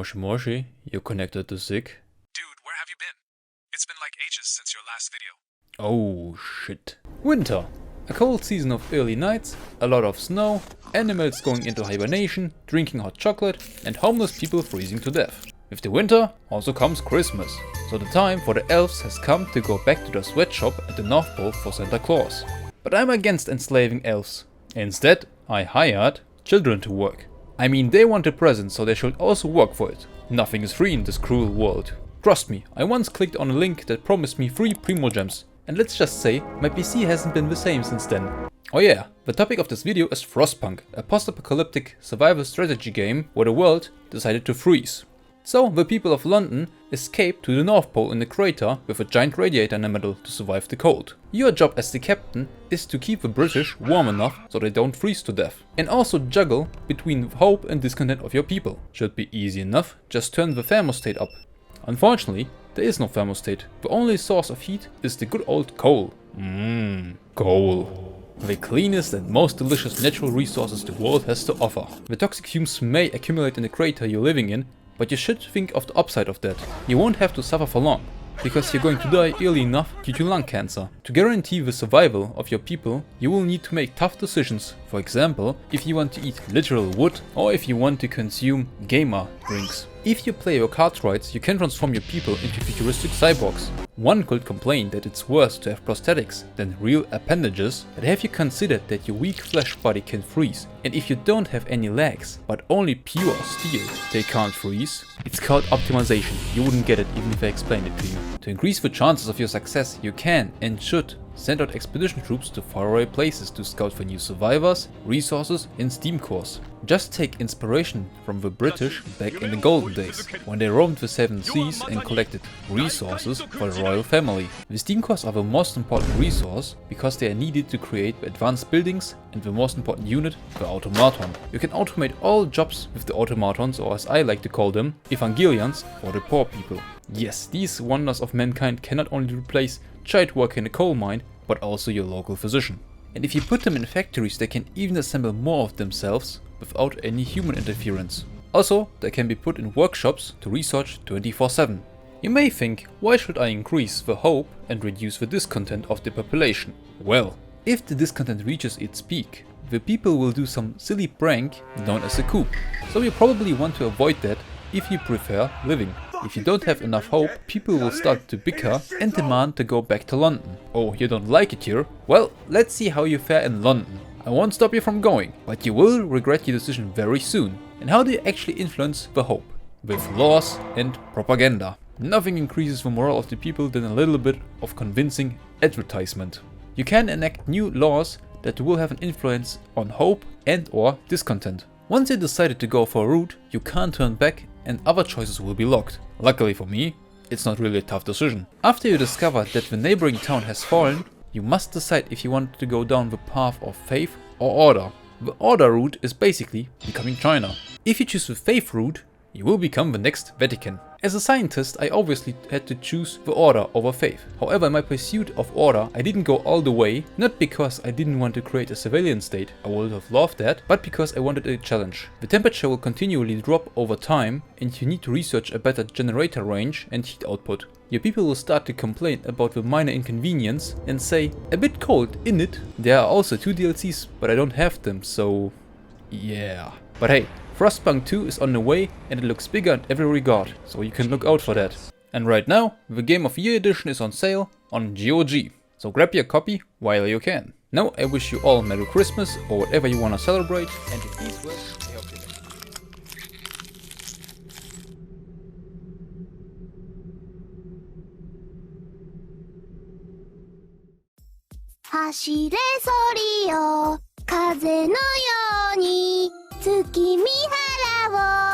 Moshi Moshi, you're connected to Sig. Dude, where have you been? It's been like ages since your last video. Oh shit. Winter. A cold season of early nights, a lot of snow, animals going into hibernation, drinking hot chocolate, and homeless people freezing to death. With the winter also comes Christmas, so the time for the elves has come to go back to their sweatshop at the North Pole for Santa Claus. But I'm against enslaving elves. Instead, I hired children to work. I mean, they want a present, so they should also work for it. Nothing is free in this cruel world. Trust me, I once clicked on a link that promised me free Primogems, and let's just say, my PC hasn't been the same since then. Oh yeah, the topic of this video is Frostpunk, a post-apocalyptic survival strategy game where the world decided to freeze. So, the people of London escaped to the North Pole in a crater with a giant radiator in the middle to survive the cold. Your job as the captain is to keep the British warm enough so they don't freeze to death. And also juggle between hope and discontent of your people. Should be easy enough, just turn the thermostat up. Unfortunately, there is no thermostat. The only source of heat is the good old coal. Coal. The cleanest and most delicious natural resources the world has to offer. The toxic fumes may accumulate in the crater you're living in, but you should think of the upside of that. You won't have to suffer for long, because you're going to die early enough due to lung cancer. To guarantee the survival of your people, you will need to make tough decisions. For example, if you want to eat literal wood, or if you want to consume gamer drinks. If you play your cards right, you can transform your people into futuristic cyborgs. One could complain that it's worse to have prosthetics than real appendages, but have you considered that your weak flesh body can freeze? And if you don't have any legs, but only pure steel, they can't freeze? It's called optimization. You wouldn't get it even if I explained it to you. To increase the chances of your success, you can and should send out expedition troops to faraway places to scout for new survivors, resources and steam cores. Just take inspiration from the British back in the golden days, when they roamed the seven seas and collected resources for the royal family. The steam cores are the most important resource because they are needed to create advanced buildings, and the most important unit, the automaton. You can automate all jobs with the automatons, or as I like to call them, Evangelions for the poor people. Yes, these wonders of mankind can not only replace child work in a coal mine, but also your local physician. And if you put them in factories, they can even assemble more of themselves without any human interference. Also, they can be put in workshops to research 24/7. You may think, why should I increase the hope and reduce the discontent of the population? Well, if the discontent reaches its peak, the people will do some silly prank known as a coup. So you probably want to avoid that if you prefer living. If you don't have enough hope, people will start to bicker and demand to go back to London. Oh, you don't like it here? Well, let's see how you fare in London. I won't stop you from going, but you will regret your decision very soon. And how do you actually influence the hope? With laws and propaganda. Nothing increases the morale of the people than a little bit of convincing advertisement. You can enact new laws that will have an influence on hope and or discontent. Once you decided to go for a route, you can't turn back and other choices will be locked. Luckily for me, it's not really a tough decision. After you discover that the neighboring town has fallen, you must decide if you want to go down the path of faith or order. The order route is basically becoming China. If you choose the faith route, you will become the next Vatican. As a scientist, I obviously had to choose the order over faith. However, in my pursuit of order, I didn't go all the way, not because I didn't want to create a civilian state, I would have loved that, but because I wanted a challenge. The temperature will continually drop over time, and you need to research a better generator range and heat output. Your people will start to complain about the minor inconvenience and say, a bit cold, isn't it? There are also 2 DLCs, but I don't have them, so yeah. But hey, Frostpunk 2 is on the way and it looks bigger in every regard, so you can look out for that. And right now, the Game of Year edition is on sale on GOG, so grab your copy while you can. Now I wish you all Merry Christmas or whatever you wanna celebrate, and with these words, I hope you like. 走れソリよ風のように月見原を